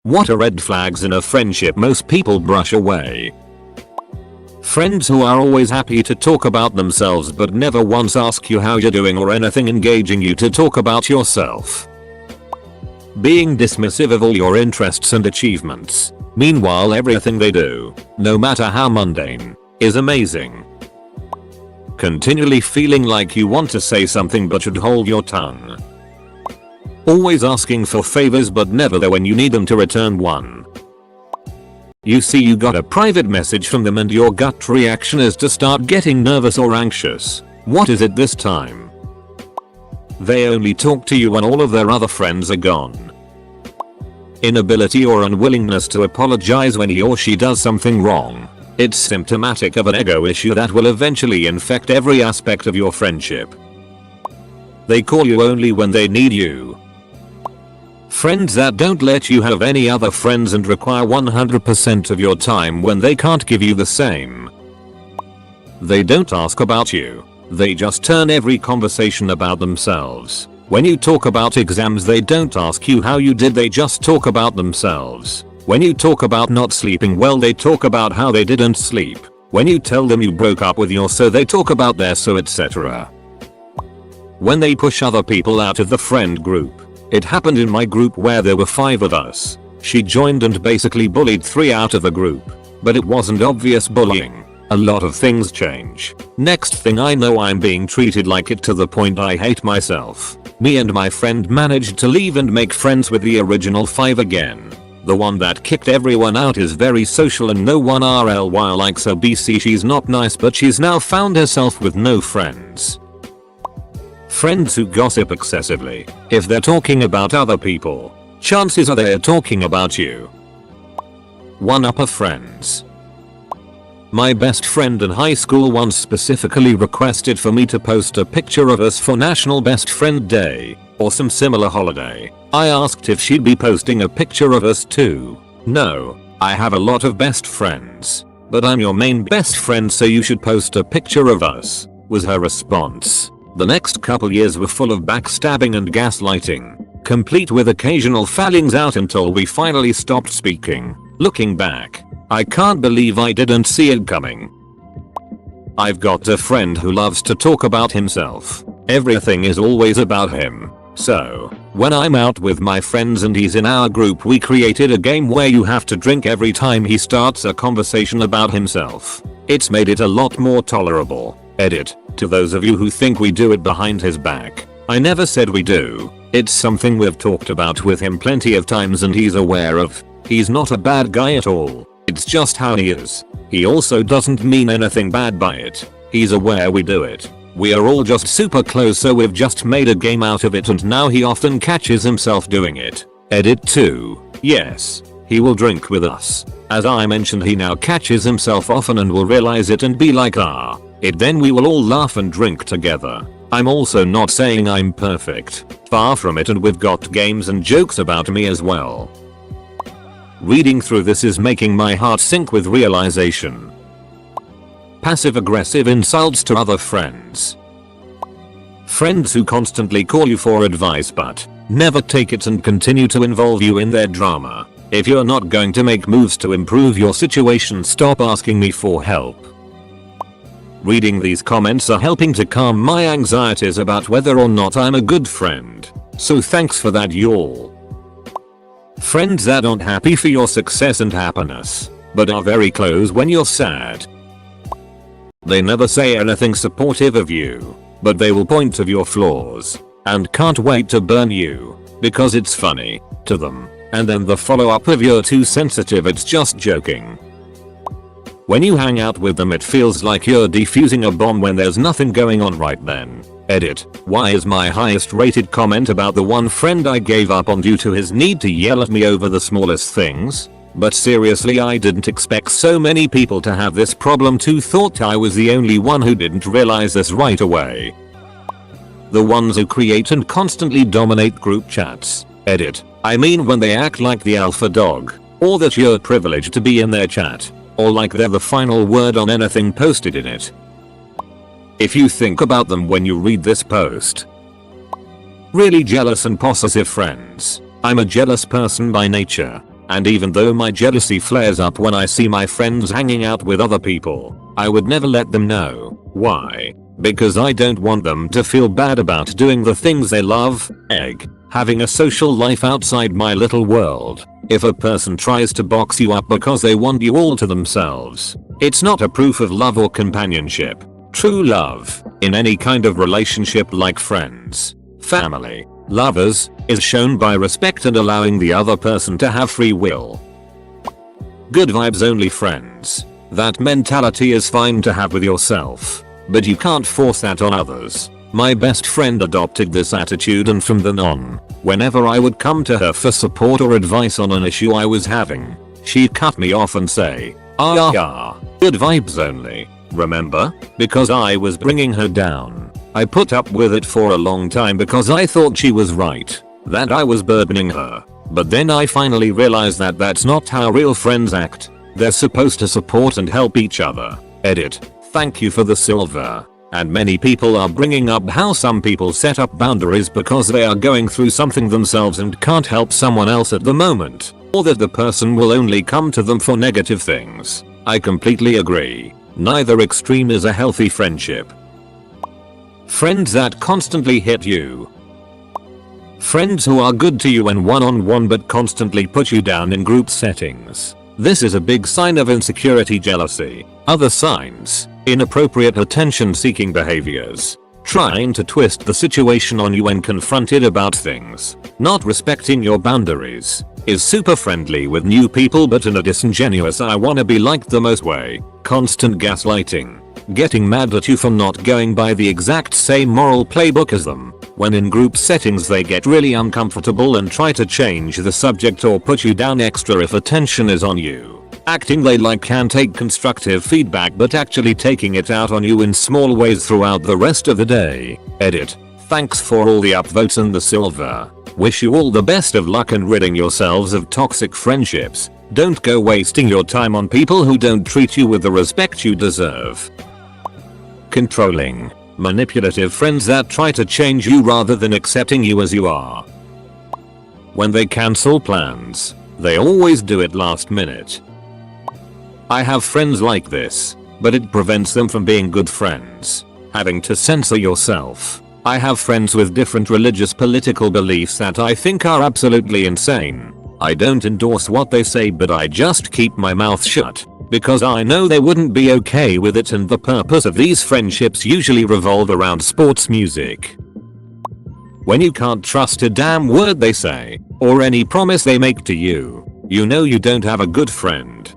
What are red flags in a friendship most people brush away? Friends who are always happy to talk about themselves but never once ask you how you're doing or anything engaging you to talk about yourself. Being dismissive of all your interests and achievements. Meanwhile everything they do, no matter how mundane, is amazing. Continually feeling like you want to say something but should hold your tongue. Always asking for favors but never there when you need them to return one. You see you got a private message from them and your gut reaction is to start getting nervous or anxious. What is it this time? They only talk to you when all of their other friends are gone. Inability or unwillingness to apologize when he or she does something wrong. It's symptomatic of an ego issue that will eventually infect every aspect of your friendship. They call you only when they need you. Friends that don't let you have any other friends and require 100% of your time when they can't give you the same. They don't ask about you. They just turn every conversation about themselves. When you talk about exams they don't ask you how you did, they just talk about themselves. When you talk about not sleeping well they talk about how they didn't sleep. When you tell them you broke up with your so they talk about their so etc. When they push other people out of the friend group. It happened in my group where there were 5 of us. She joined and basically bullied 3 out of the group. But it wasn't obvious bullying. A lot of things change. Next thing I know I'm being treated like it to the point I hate myself. Me and my friend managed to leave and make friends with the original 5 again. The one that kicked everyone out is very social and no one RLY likes her BC. She's not nice but she's now found herself with no friends. Friends who gossip excessively. If they're talking about other people, chances are they're talking about you. One-upper friends. My best friend in high school once specifically requested for me to post a picture of us for National Best Friend Day, or some similar holiday. I asked if she'd be posting a picture of us too. No, I have a lot of best friends, but I'm your main best friend so you should post a picture of us, was her response. The next couple years were full of backstabbing and gaslighting, complete with occasional fallings out until we finally stopped speaking. Looking back, I can't believe I didn't see it coming. I've got a friend who loves to talk about himself. Everything is always about him. So, when I'm out with my friends and he's in our group we created a game where you have to drink every time he starts a conversation about himself. It's made it a lot more tolerable. Edit. To those of you who think we do it behind his back, I never said we do. It's something we've talked about with him plenty of times and he's aware of. He's not a bad guy at all. It's just how he is. He also doesn't mean anything bad by it. He's aware we do it. We are all just super close so we've just made a game out of it and now he often catches himself doing it. Edit 2. Yes. He will drink with us. As I mentioned he now catches himself often and will realize it and be like then we will all laugh and drink together. I'm also not saying I'm perfect. Far from it and we've got games and jokes about me as well. Reading through this is making my heart sink with realization. Passive-aggressive insults to other friends. Friends who constantly call you for advice but never take it and continue to involve you in their drama. If you're not going to make moves to improve your situation, stop asking me for help. Reading these comments are helping to calm my anxieties about whether or not I'm a good friend. So thanks for that y'all. Friends that aren't happy for your success and happiness, but are very close when you're sad. They never say anything supportive of you, but they will point to your flaws, and can't wait to burn you, because it's funny, to them, and then the follow up of "you're too sensitive, it's just joking." When you hang out with them it feels like you're defusing a bomb when there's nothing going on right then. Edit. Why is my highest rated comment about the one friend I gave up on due to his need to yell at me over the smallest things? But seriously, I didn't expect so many people to have this problem too. Thought I was the only one who didn't realize this right away. The ones who create and constantly dominate group chats. Edit. I mean when they act like the alpha dog, or that you're privileged to be in their chat, or like they're the final word on anything posted in it. If you think about them when you read this post. Really jealous and possessive friends. I'm a jealous person by nature. And even though my jealousy flares up when I see my friends hanging out with other people, I would never let them know. Why? Because I don't want them to feel bad about doing the things they love. Having a social life outside my little world. If a person tries to box you up because they want you all to themselves, it's not a proof of love or companionship. True love, in any kind of relationship like friends, family, lovers, is shown by respect and allowing the other person to have free will. Good vibes only friends. That mentality is fine to have with yourself, but you can't force that on others. My best friend adopted this attitude, and from then on, whenever I would come to her for support or advice on an issue I was having, she'd cut me off and say, good vibes only. Remember? Because I was bringing her down. I put up with it for a long time because I thought she was right, that I was burdening her. But then I finally realized that that's not how real friends act. They're supposed to support and help each other. Thank you for the silver. And many people are bringing up how some people set up boundaries because they are going through something themselves and can't help someone else at the moment, or that the person will only come to them for negative things. I completely agree. Neither extreme is a healthy friendship. Friends that constantly hit you. Friends who are good to you in one-on-one but constantly put you down in group settings. This is a big sign of insecurity, jealousy. Other signs: inappropriate attention-seeking behaviors. Trying to twist the situation on you when confronted about things. Not respecting your boundaries. Is super friendly with new people but in a disingenuous I wanna be liked the most way. Constant gaslighting. Getting mad at you for not going by the exact same moral playbook as them. When in group settings they get really uncomfortable and try to change the subject or put you down extra if attention is on you. Acting like can take constructive feedback but actually taking it out on you in small ways throughout the rest of the day. Thanks for all the upvotes and the silver. Wish you all the best of luck in ridding yourselves of toxic friendships. Don't go wasting your time on people who don't treat you with the respect you deserve. Controlling. Manipulative friends that try to change you rather than accepting you as you are. When they cancel plans, they always do it last minute. I have friends like this, but it prevents them from being good friends. Having to censor yourself. I have friends with different religious political beliefs that I think are absolutely insane. I don't endorse what they say, but I just keep my mouth shut, because I know they wouldn't be okay with it, and the purpose of these friendships usually revolve around sports music. When you can't trust a damn word they say, or any promise they make to you, you know you don't have a good friend.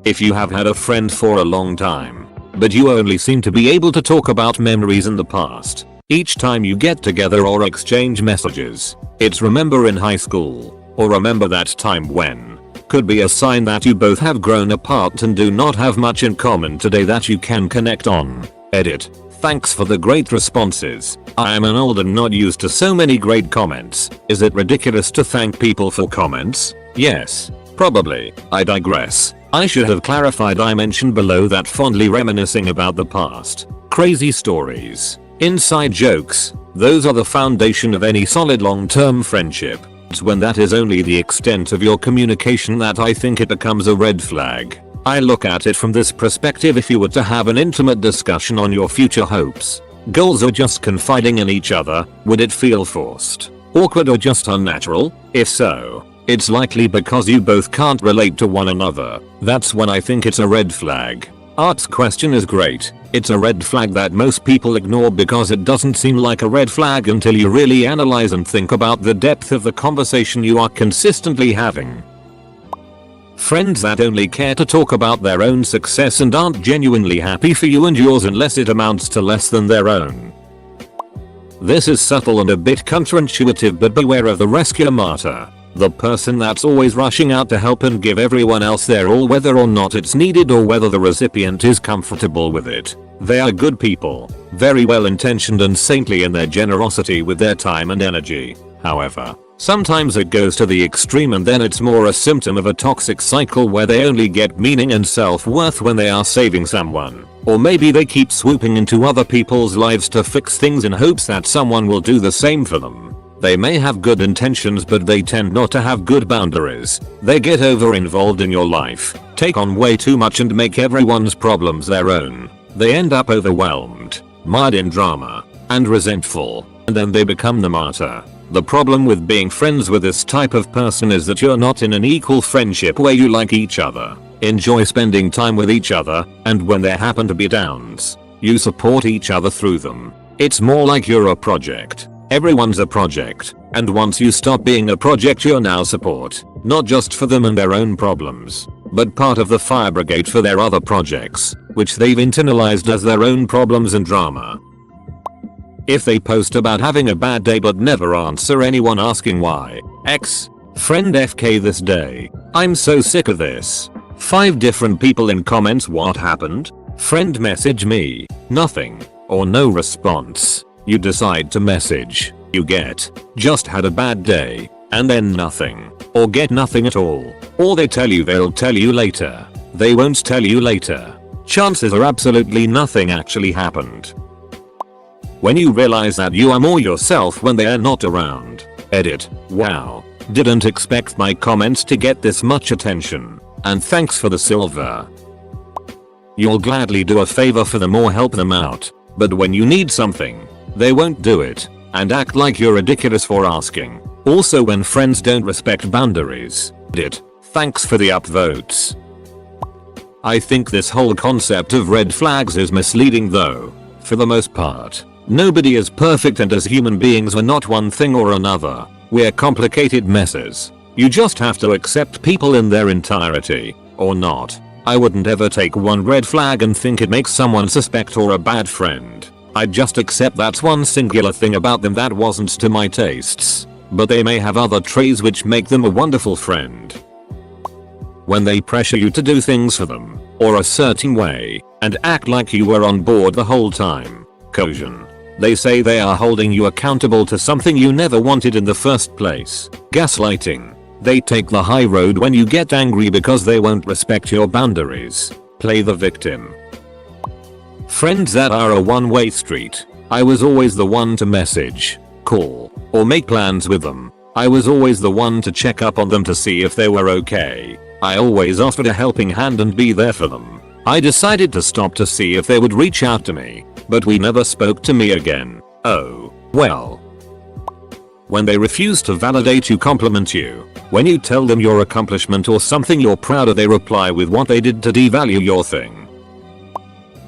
If you have had a friend for a long time, but you only seem to be able to talk about memories in the past, each time you get together or exchange messages, it's remember in high school, or remember that time when, could be a sign that you both have grown apart and do not have much in common today that you can connect on. Thanks for the great responses. I am an old and not used to so many great comments. Is it ridiculous to thank people for comments? Yes, probably. I digress. I should have clarified I mentioned below that fondly reminiscing about the past. Crazy stories. Inside jokes. Those are the foundation of any solid long-term friendship. It's when that is only the extent of your communication that I think it becomes a red flag. I look at it from this perspective: if you were to have an intimate discussion on your future hopes, goals, or just confiding in each other, would it feel forced, awkward, or just unnatural? If so, it's likely because you both can't relate to one another. That's when I think it's a red flag. Art's question is great. It's a red flag that most people ignore because it doesn't seem like a red flag until you really analyze and think about the depth of the conversation you are consistently having. Friends that only care to talk about their own success and aren't genuinely happy for you and yours unless it amounts to less than their own. This is subtle and a bit counterintuitive, but beware of the rescue martyr. The person that's always rushing out to help and give everyone else their all, whether or not it's needed or whether the recipient is comfortable with it. They are good people, very well intentioned and saintly in their generosity with their time and energy. However, sometimes it goes to the extreme, and then it's more a symptom of a toxic cycle where they only get meaning and self-worth when they are saving someone. Or maybe they keep swooping into other people's lives to fix things in hopes that someone will do the same for them. They may have good intentions, but they tend not to have good boundaries. They get over involved in your life, take on way too much and make everyone's problems their own. They end up overwhelmed, mired in drama, and resentful, and then they become the martyr. The problem with being friends with this type of person is that you're not in an equal friendship where you like each other, enjoy spending time with each other, and when there happen to be downs, you support each other through them. It's more like you're a project. Everyone's a project, and once you stop being a project, you're now support, not just for them and their own problems, but part of the fire brigade for their other projects, which they've internalized as their own problems and drama. If they post about having a bad day but never answer anyone asking why, friend FK this day. I'm so sick of this. 5 different people in comments, what happened? Friend message me, nothing, or no response. You decide to message, you get, just had a bad day, and then nothing, or get nothing at all. Or they tell you they'll tell you later. They won't tell you later. Chances are absolutely nothing actually happened. When you realize that you are more yourself when they are not around. Edit. Wow. Didn't expect my comments to get this much attention. And thanks for the silver. You'll gladly do a favor for them or help them out. But when you need something, they won't do it, and act like you're ridiculous for asking. Also, when friends don't respect boundaries. Edit. Thanks for the upvotes. I think this whole concept of red flags is misleading though. For the most part, nobody is perfect, and as human beings we're not one thing or another. We're complicated messes. You just have to accept people in their entirety, or not. I wouldn't ever take one red flag and think it makes someone suspect or a bad friend. I'd just accept that's one singular thing about them that wasn't to my tastes. But they may have other traits which make them a wonderful friend. When they pressure you to do things for them, or a certain way, and act like you were on board the whole time. Coercion. They say they are holding you accountable to something you never wanted in the first place. Gaslighting. They take the high road when you get angry because they won't respect your boundaries. Play the victim. Friends that are a one-way street. I was always the one to message, call, or make plans with them. I was always the one to check up on them to see if they were okay. I always offered a helping hand and be there for them. I decided to stop to see if they would reach out to me, but we never spoke to me again. Oh, well. When they refuse to validate you, compliment you. When you tell them your accomplishment or something you're proud of, they reply with what they did to devalue your thing.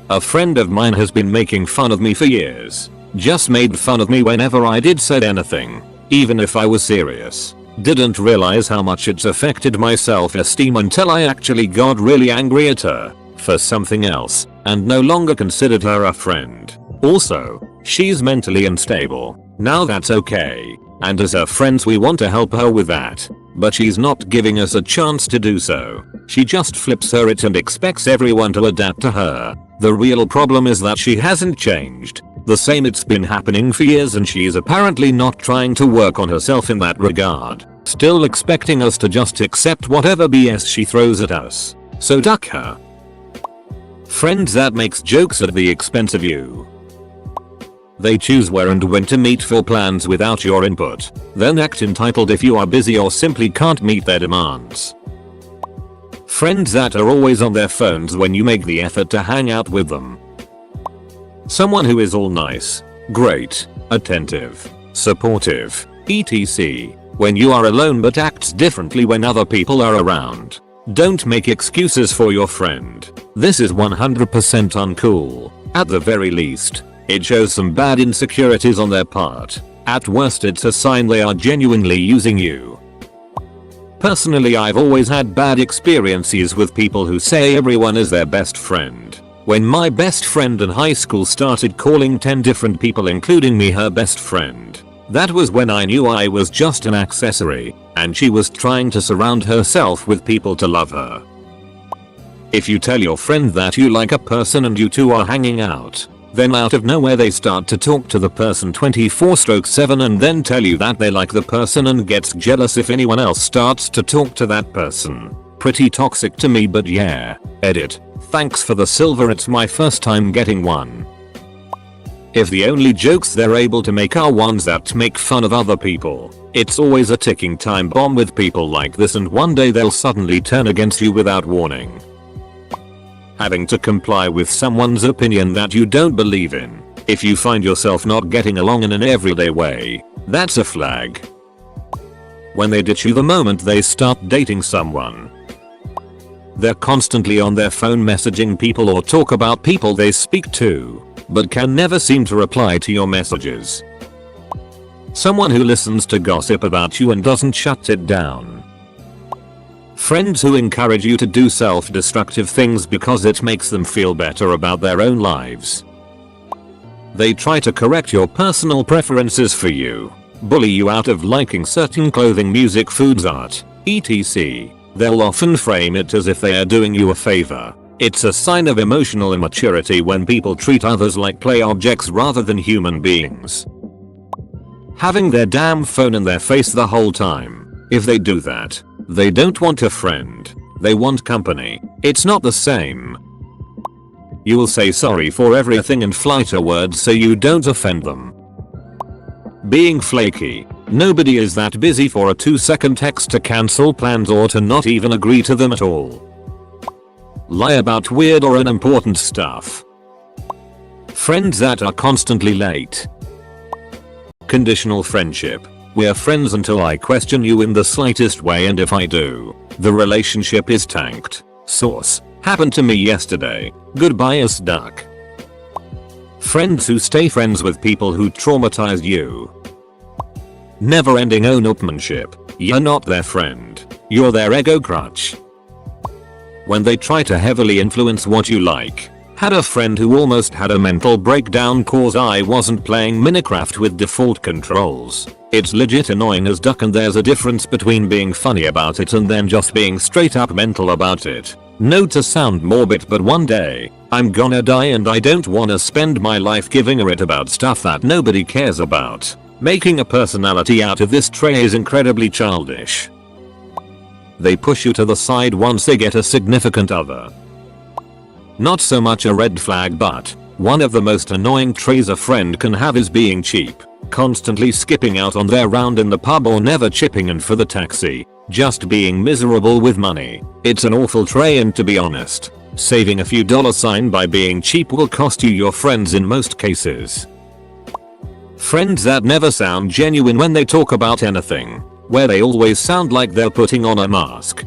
A friend of mine has been making fun of me for years. Just made fun of me whenever I said anything, even if I was serious. Didn't realize how much it's affected my self-esteem until I actually got really angry at her for something else and no longer considered her a friend. Also, she's mentally unstable. Now that's okay, and as her friends we want to help her with that, but she's not giving us a chance to do so. She just flips her it and expects everyone to adapt to her. The real problem is that she hasn't changed. The same, it's been happening for years and she's apparently not trying to work on herself in that regard. Still expecting us to just accept whatever BS she throws at us. So duck her. Friends that makes jokes at the expense of you. They choose where and when to meet for plans without your input, then act entitled if you are busy or simply can't meet their demands. Friends that are always on their phones when you make the effort to hang out with them. Someone who is all nice, great, attentive, supportive, etc. when you are alone but acts differently when other people are around. Don't make excuses for your friend. This is 100% uncool. At the very least, it shows some bad insecurities on their part. At worst, it's a sign they are genuinely using you. Personally, I've always had bad experiences with people who say everyone is their best friend. When my best friend in high school started calling 10 different people including me her best friend, that was when I knew I was just an accessory, and she was trying to surround herself with people to love her. If you tell your friend that you like a person and you two are hanging out, then out of nowhere they start to talk to the person 24/7 and then tell you that they like the person and gets jealous if anyone else starts to talk to that person. Pretty toxic to me, but yeah. Edit. Thanks for the silver, it's my first time getting one. If the only jokes they're able to make are ones that make fun of other people, it's always a ticking time bomb with people like this, and one day they'll suddenly turn against you without warning. Having to comply with someone's opinion that you don't believe in. If you find yourself not getting along in an everyday way, that's a flag. When they ditch you the moment they start dating someone. They're constantly on their phone messaging people or talk about people they speak to, but can never seem to reply to your messages. Someone who listens to gossip about you and doesn't shut it down. Friends who encourage you to do self-destructive things because it makes them feel better about their own lives. They try to correct your personal preferences for you, bully you out of liking certain clothing, music, foods, art, etc. They'll often frame it as if they are doing you a favor. It's a sign of emotional immaturity when people treat others like play objects rather than human beings. Having their damn phone in their face the whole time. If they do that, they don't want a friend. They want company. It's not the same. You will say sorry for everything and fly to words so you don't offend them. Being flaky. Nobody is that busy for a 2-second text to cancel plans or to not even agree to them at all. Lie about weird or unimportant stuff. Friends that are constantly late. Conditional friendship. We're friends until I question you in the slightest way, and if I do, the relationship is tanked. Source. Happened to me yesterday. Goodbye duck. Friends who stay friends with people who traumatized you. Never ending own-upmanship. You're not their friend. You're their ego crutch. When they try to heavily influence what you like. Had a friend who almost had a mental breakdown cause I wasn't playing Minecraft with default controls. It's legit annoying as duck, and there's a difference between being funny about it and then just being straight up mental about it. No to sound morbid, but one day, I'm gonna die and I don't wanna spend my life giving a shit about stuff that nobody cares about. Making a personality out of this tray is incredibly childish. They push you to the side once they get a significant other. Not so much a red flag, but one of the most annoying traits a friend can have is being cheap. Constantly skipping out on their round in the pub or never chipping in for the taxi. Just being miserable with money. It's an awful trait, and to be honest, saving a few $sign by being cheap will cost you your friends in most cases. Friends that never sound genuine when they talk about anything. Where they always sound like they're putting on a mask.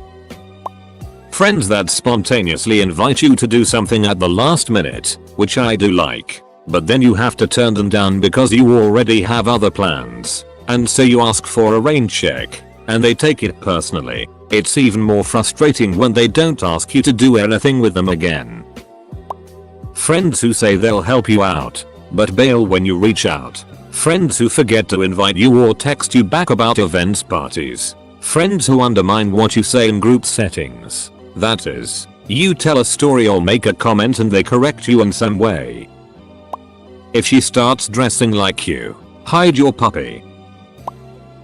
Friends that spontaneously invite you to do something at the last minute, which I do like, but then you have to turn them down because you already have other plans, and so you ask for a rain check, and they take it personally. It's even more frustrating when they don't ask you to do anything with them again. Friends who say they'll help you out, but bail when you reach out. Friends who forget to invite you or text you back about events, parties. Friends who undermine what you say in group settings. That is, you tell a story or make a comment and they correct you in some way. If she starts dressing like you, hide your puppy.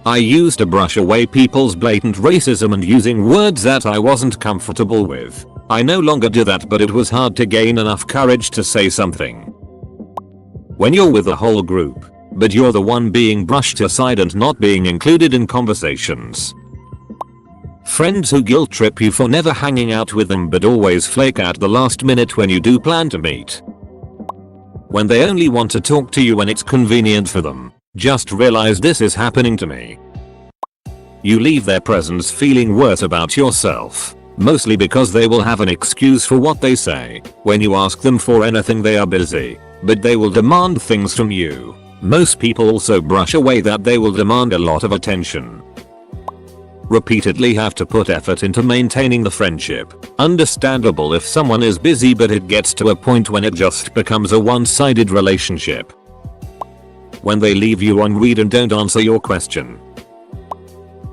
I used to brush away people's blatant racism and using words that I wasn't comfortable with. I no longer do that, but it was hard to gain enough courage to say something. When you're with a whole group, but you're the one being brushed aside and not being included in conversations. Friends who guilt trip you for never hanging out with them but always flake at the last minute when you do plan to meet. When they only want to talk to you when it's convenient for them. Just realize this is happening to me. You leave their presence feeling worse about yourself. Mostly because they will have an excuse for what they say. When you ask them for anything they are busy. But they will demand things from you. Most people also brush away that they will demand a lot of attention. Repeatedly have to put effort into maintaining the friendship. Understandable if someone is busy, but it gets to a point when it just becomes a one-sided relationship. When they leave you unread and don't answer your question.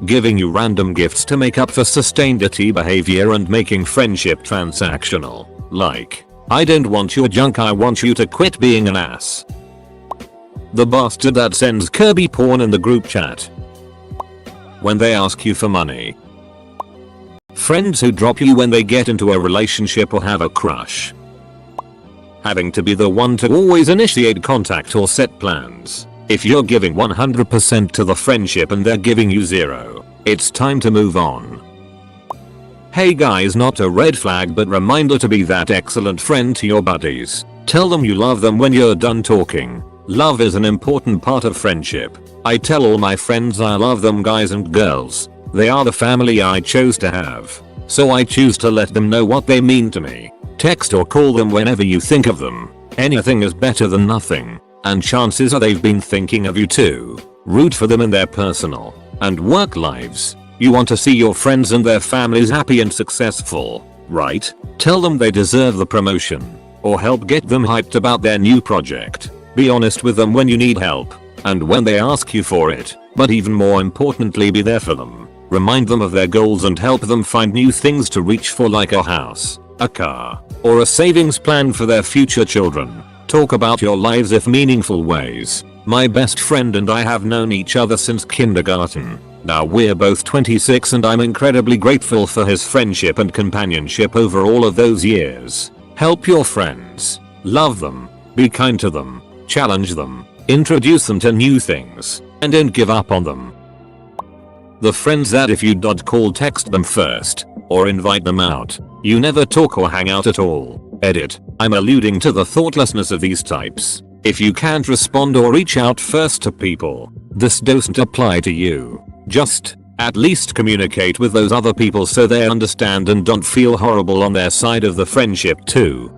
Giving you random gifts to make up for sustained dirty behavior and making friendship transactional. Like, I don't want your junk, I want you to quit being an ass. The bastard that sends Kirby porn in the group chat. When they ask you for money. Friends who drop you when they get into a relationship or have a crush. having to be the one to always initiate contact or set plans. If you're giving 100% to the friendship and they're giving you 0, it's time to move on. Hey guys, not a red flag but reminder to be that excellent friend to your buddies. Tell them you love them when you're done talking. Love is an important part of friendship. I tell all my friends I love them, guys and girls. They are the family I chose to have. So I choose to let them know what they mean to me. Text or call them whenever you think of them. Anything is better than nothing. And chances are they've been thinking of you too. Root for them in their personal and work lives. You want to see your friends and their families happy and successful, right? Tell them they deserve the promotion. Or help get them hyped about their new project. Be honest with them when you need help. And when they ask you for it. But even more importantly, be there for them. Remind them of their goals and help them find new things to reach for, like a house, a car, or a savings plan for their future children. Talk about your lives in meaningful ways. My best friend and I have known each other since kindergarten. Now we're both 26 and I'm incredibly grateful for his friendship and companionship over all of those years. Help your friends. Love them. Be kind to them. Challenge them. Introduce them to new things. And don't give up on them. The friends that if you call, text them first. Or invite them out. You never talk or hang out at all. Edit. I'm alluding to the thoughtlessness of these types. If you can't respond or reach out first to people, this doesn't apply to you. Just, at least communicate with those other people so they understand and don't feel horrible on their side of the friendship too.